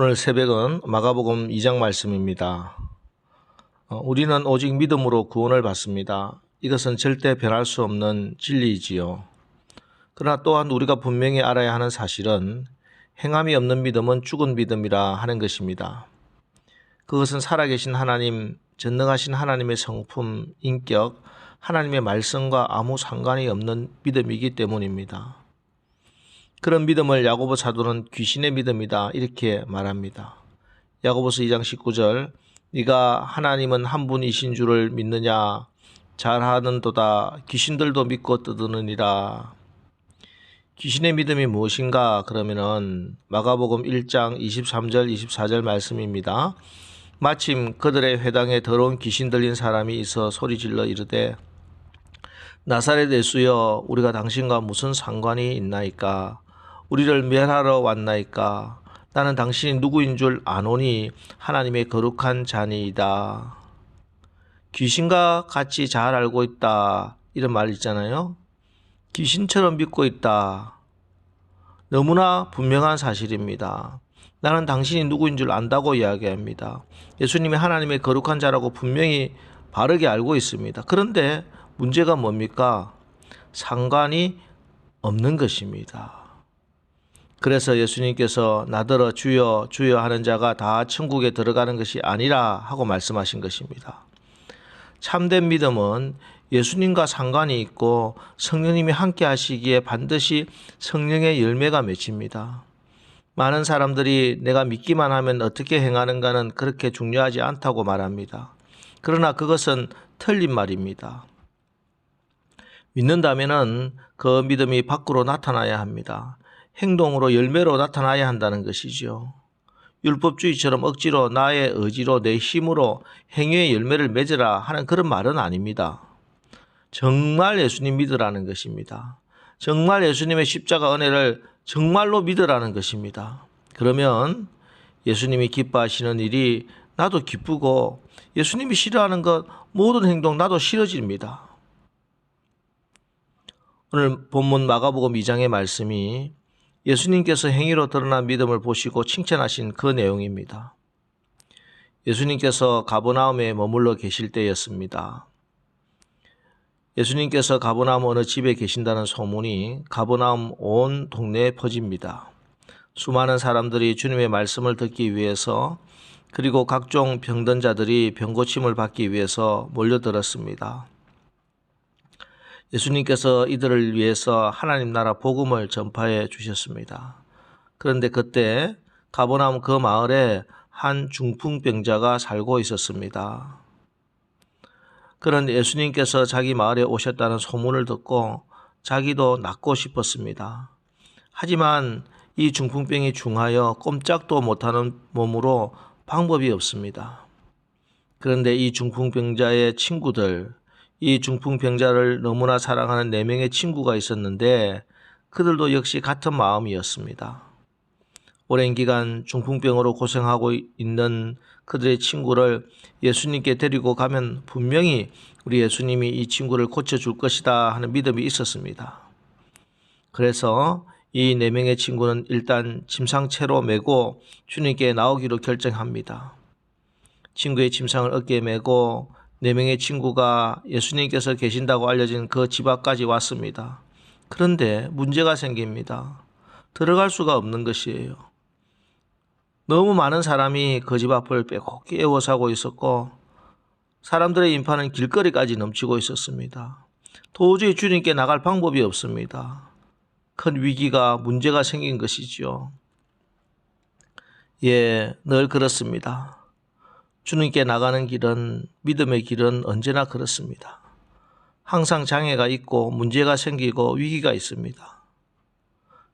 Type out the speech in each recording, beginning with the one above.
오늘 새벽은 마가복음 2장 말씀입니다. 우리는 오직 믿음으로 구원을 받습니다. 이것은 절대 변할 수 없는 진리이지요. 그러나 또한 우리가 분명히 알아야 하는 사실은 행함이 없는 믿음은 죽은 믿음이라 하는 것입니다. 그것은 살아계신 하나님, 전능하신 하나님의 성품, 인격, 하나님의 말씀과 아무 상관이 없는 믿음이기 때문입니다. 그런 믿음을 야고보 사도는 귀신의 믿음이다 이렇게 말합니다. 야고보서 2장 19절 네가 하나님은 한 분이신 줄을 믿느냐 잘하는도다 귀신들도 믿고 떠드느니라. 귀신의 믿음이 무엇인가 그러면은 마가복음 1장 23절 24절 말씀입니다. 마침 그들의 회당에 더러운 귀신 들린 사람이 있어 소리질러 이르되 나사렛 예수여 우리가 당신과 무슨 상관이 있나이까 우리를 멸하러 왔나이까 나는 당신이 누구인 줄 아노니 하나님의 거룩한 자니이다. 귀신과 같이 잘 알고 있다 이런 말 있잖아요. 귀신처럼 믿고 있다. 너무나 분명한 사실입니다. 나는 당신이 누구인 줄 안다고 이야기합니다. 예수님이 하나님의 거룩한 자라고 분명히 바르게 알고 있습니다. 그런데 문제가 뭡니까? 상관이 없는 것입니다. 그래서 예수님께서 나더러 주여 주여 하는 자가 다 천국에 들어가는 것이 아니라 하고 말씀하신 것입니다. 참된 믿음은 예수님과 상관이 있고 성령님이 함께 하시기에 반드시 성령의 열매가 맺힙니다. 많은 사람들이 내가 믿기만 하면 어떻게 행하는가는 그렇게 중요하지 않다고 말합니다. 그러나 그것은 틀린 말입니다. 믿는다면은 그 믿음이 밖으로 나타나야 합니다. 행동으로 열매로 나타나야 한다는 것이죠. 율법주의처럼 억지로 나의 의지로 내 힘으로 행위의 열매를 맺으라 하는 그런 말은 아닙니다. 정말 예수님 믿으라는 것입니다. 정말 예수님의 십자가 은혜를 정말로 믿으라는 것입니다. 그러면 예수님이 기뻐하시는 일이 나도 기쁘고 예수님이 싫어하는 것 모든 행동 나도 싫어집니다. 오늘 본문 마가복음 2장의 말씀이 예수님께서 행위로 드러난 믿음을 보시고 칭찬하신 그 내용입니다. 예수님께서 가버나움에 머물러 계실 때였습니다. 예수님께서 가버나움 어느 집에 계신다는 소문이 가버나움 온 동네에 퍼집니다. 수많은 사람들이 주님의 말씀을 듣기 위해서 그리고 각종 병든 자들이 병고침을 받기 위해서 몰려들었습니다. 예수님께서 이들을 위해서 하나님 나라 복음을 전파해 주셨습니다. 그런데 그때 가버나움 그 마을에 한 중풍병자가 살고 있었습니다. 그런데 예수님께서 자기 마을에 오셨다는 소문을 듣고 자기도 낫고 싶었습니다. 하지만 이 중풍병이 중하여 꼼짝도 못하는 몸으로 방법이 없습니다. 그런데 이 중풍병자의 친구들, 이 중풍병자를 너무나 사랑하는 4명의 친구가 있었는데 그들도 역시 같은 마음이었습니다. 오랜 기간 중풍병으로 고생하고 있는 그들의 친구를 예수님께 데리고 가면 분명히 우리 예수님이 이 친구를 고쳐줄 것이다 하는 믿음이 있었습니다. 그래서 이 4명의 친구는 일단 침상채로 메고 주님께 나오기로 결정합니다. 친구의 침상을 어깨에 메고 4명의 친구가 예수님께서 계신다고 알려진 그 집 앞까지 왔습니다. 그런데 문제가 생깁니다. 들어갈 수가 없는 것이에요. 너무 많은 사람이 그 집 앞을 빼곡히 에워싸고 있었고 사람들의 인파는 길거리까지 넘치고 있었습니다. 도저히 주님께 나갈 방법이 없습니다. 큰 위기가 문제가 생긴 것이지요. 늘 그렇습니다. 주님께 나가는 길은 믿음의 길은 언제나 그렇습니다. 항상 장애가 있고 문제가 생기고 위기가 있습니다.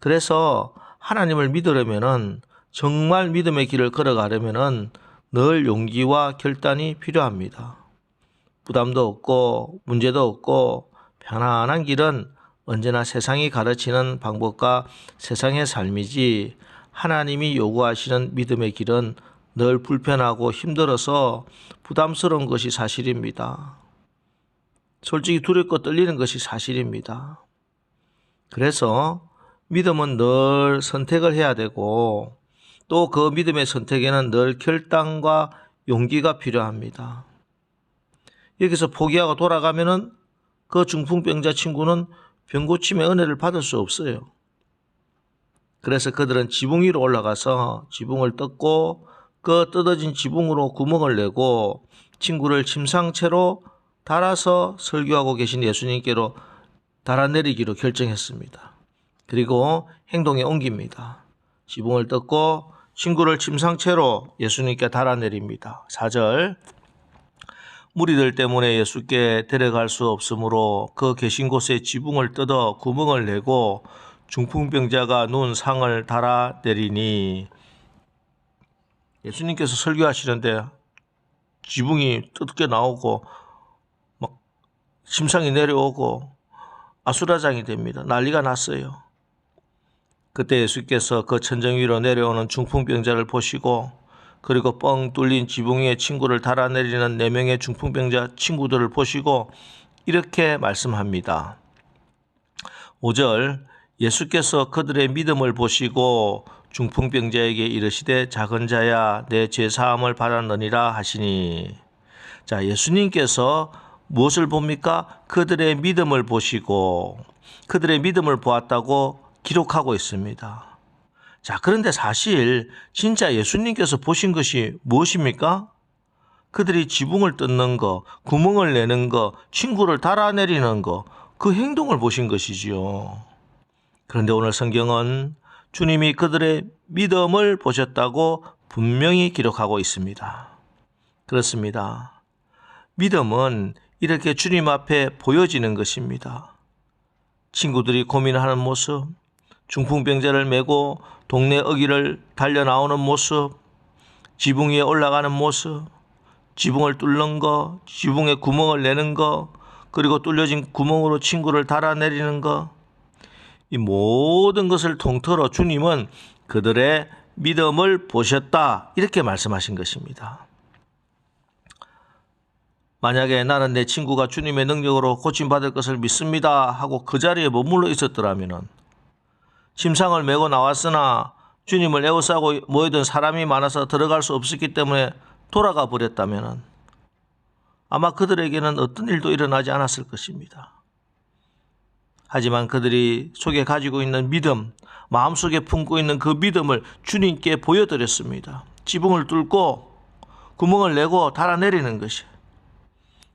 그래서 하나님을 믿으려면은 정말 믿음의 길을 걸어가려면은 늘 용기와 결단이 필요합니다. 부담도 없고 문제도 없고 편안한 길은 언제나 세상이 가르치는 방법과 세상의 삶이지 하나님이 요구하시는 믿음의 길은 늘 불편하고 힘들어서 부담스러운 것이 사실입니다. 솔직히 두렵고 떨리는 것이 사실입니다. 그래서 믿음은 늘 선택을 해야 되고 또 그 믿음의 선택에는 늘 결단과 용기가 필요합니다. 여기서 포기하고 돌아가면은 그 중풍병자 친구는 병고침의 은혜를 받을 수 없어요. 그래서 그들은 지붕 위로 올라가서 지붕을 뜯고 그 뜯어진 지붕으로 구멍을 내고 친구를 침상채로 달아서 설교하고 계신 예수님께로 달아내리기로 결정했습니다. 그리고 행동에 옮깁니다. 지붕을 뜯고 친구를 침상채로 예수님께 달아내립니다. 4절, 무리들 때문에 예수께 데려갈 수 없으므로 그 계신 곳에 지붕을 뜯어 구멍을 내고 중풍병자가 누운 상을 달아내리니, 예수님께서 설교하시는데 지붕이 뜯겨 나오고 막 침상이 내려오고 아수라장이 됩니다. 난리가 났어요. 그때 예수께서 그 천정 위로 내려오는 중풍병자를 보시고 그리고 뻥 뚫린 지붕 위에 친구를 달아내리는 4명의 중풍병자 친구들을 보시고 이렇게 말씀합니다. 5절, 예수께서 그들의 믿음을 보시고 중풍병자에게 이르시되 작은 자야 내 죄사함을 받았느니라 하시니. 자, 예수님께서 무엇을 봅니까? 그들의 믿음을 보시고 그들의 믿음을 보았다고 기록하고 있습니다. 자, 그런데 사실 진짜 예수님께서 보신 것이 무엇입니까? 그들이 지붕을 뜯는 거, 구멍을 내는 거, 친구를 달아내리는 거, 그 행동을 보신 것이지요. 그런데 오늘 성경은 주님이 그들의 믿음을 보셨다고 분명히 기록하고 있습니다. 그렇습니다. 믿음은 이렇게 주님 앞에 보여지는 것입니다. 친구들이 고민하는 모습, 중풍병자를 메고 동네 어귀를 달려 나오는 모습, 지붕 위에 올라가는 모습, 지붕을 뚫는 거, 지붕에 구멍을 내는 거, 그리고 뚫려진 구멍으로 친구를 달아내리는 거, 이 모든 것을 통틀어 주님은 그들의 믿음을 보셨다, 이렇게 말씀하신 것입니다. 만약에 나는 내 친구가 주님의 능력으로 고침받을 것을 믿습니다 하고 그 자리에 머물러 있었더라면, 침상을 메고 나왔으나 주님을 에워싸고 모이던 사람이 많아서 들어갈 수 없었기 때문에 돌아가 버렸다면 아마 그들에게는 어떤 일도 일어나지 않았을 것입니다. 하지만 그들이 속에 가지고 있는 믿음, 마음속에 품고 있는 그 믿음을 주님께 보여드렸습니다. 지붕을 뚫고 구멍을 내고 달아내리는 것이,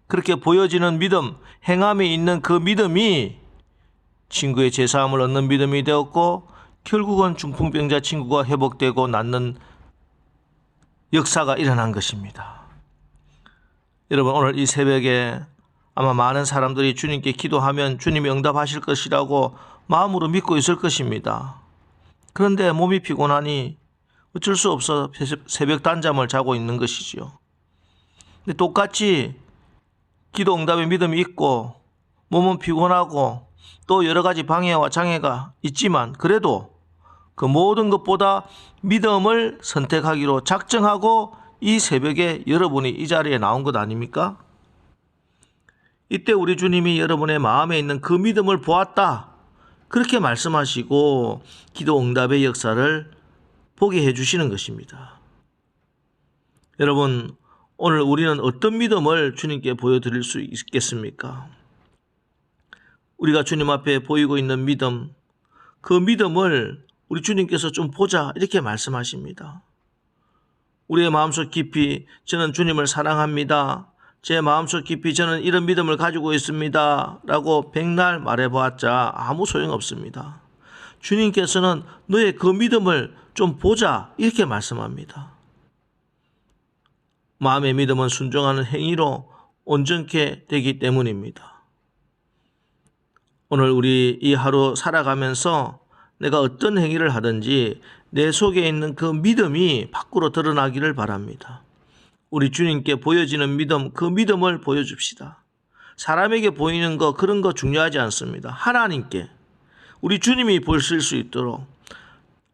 그렇게 보여지는 믿음, 행함에 있는 그 믿음이 친구의 죄사함을 얻는 믿음이 되었고 결국은 중풍병자 친구가 회복되고 낫는 역사가 일어난 것입니다. 여러분, 오늘 이 새벽에 아마 많은 사람들이 주님께 기도하면 주님이 응답하실 것이라고 마음으로 믿고 있을 것입니다. 그런데 몸이 피곤하니 어쩔 수 없어 새벽 단잠을 자고 있는 것이지요. 근데 똑같이 기도 응답의 믿음이 있고 몸은 피곤하고 또 여러 가지 방해와 장애가 있지만 그래도 그 모든 것보다 믿음을 선택하기로 작정하고 이 새벽에 여러분이 이 자리에 나온 것 아닙니까? 이때 우리 주님이 여러분의 마음에 있는 그 믿음을 보았다, 그렇게 말씀하시고 기도 응답의 역사를 보게 해주시는 것입니다. 여러분, 오늘 우리는 어떤 믿음을 주님께 보여드릴 수 있겠습니까? 우리가 주님 앞에 보이고 있는 믿음, 그 믿음을 우리 주님께서 좀 보자, 이렇게 말씀하십니다. 우리의 마음속 깊이 저는 주님을 사랑합니다, 제 마음속 깊이 저는 이런 믿음을 가지고 있습니다 라고 백날 말해보았자 아무 소용없습니다. 주님께서는 너의 그 믿음을 좀 보자, 이렇게 말씀합니다. 마음의 믿음은 순종하는 행위로 온전케 되기 때문입니다. 오늘 우리 이 하루 살아가면서 내가 어떤 행위를 하든지 내 속에 있는 그 믿음이 밖으로 드러나기를 바랍니다. 우리 주님께 보여지는 믿음, 그 믿음을 보여줍시다. 사람에게 보이는 거, 그런 거 중요하지 않습니다. 하나님께, 우리 주님이 보실 수 있도록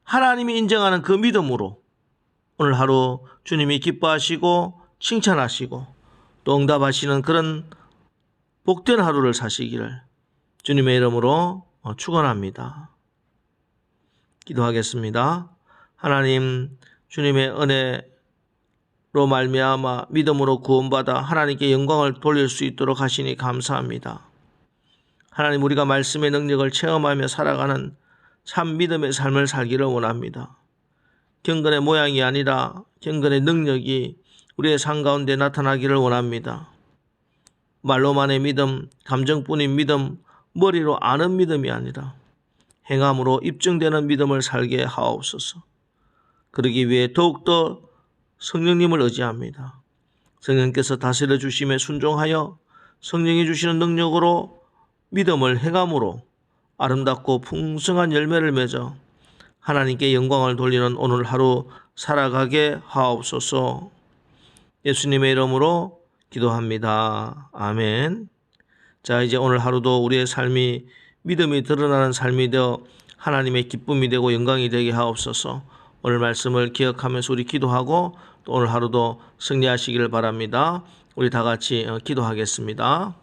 하나님이 인정하는 그 믿음으로 오늘 하루 주님이 기뻐하시고 칭찬하시고 또 응답하시는 그런 복된 하루를 사시기를 주님의 이름으로 축원합니다. 기도하겠습니다. 하나님, 주님의 은혜로 말미암아 믿음으로 구원받아 하나님께 영광을 돌릴 수 있도록 하시니 감사합니다. 하나님, 우리가 말씀의 능력을 체험하며 살아가는 참 믿음의 삶을 살기를 원합니다. 경건의 모양이 아니라 경건의 능력이 우리의 삶 가운데 나타나기를 원합니다. 말로만의 믿음, 감정뿐인 믿음, 머리로 아는 믿음이 아니라 행함으로 입증되는 믿음을 살게 하옵소서. 그러기 위해 더욱더 성령님을 의지합니다. 성령께서 다스려 주심에 순종하여 성령이 주시는 능력으로 믿음을 행함으로 아름답고 풍성한 열매를 맺어 하나님께 영광을 돌리는 오늘 하루 살아가게 하옵소서. 예수님의 이름으로 기도합니다. 아멘. 자, 이제 오늘 하루도 우리의 삶이 믿음이 드러나는 삶이 되어 하나님의 기쁨이 되고 영광이 되게 하옵소서. 오늘 말씀을 기억하면서 우리 기도하고 또 오늘 하루도 승리하시기를 바랍니다. 우리 다 같이 기도하겠습니다.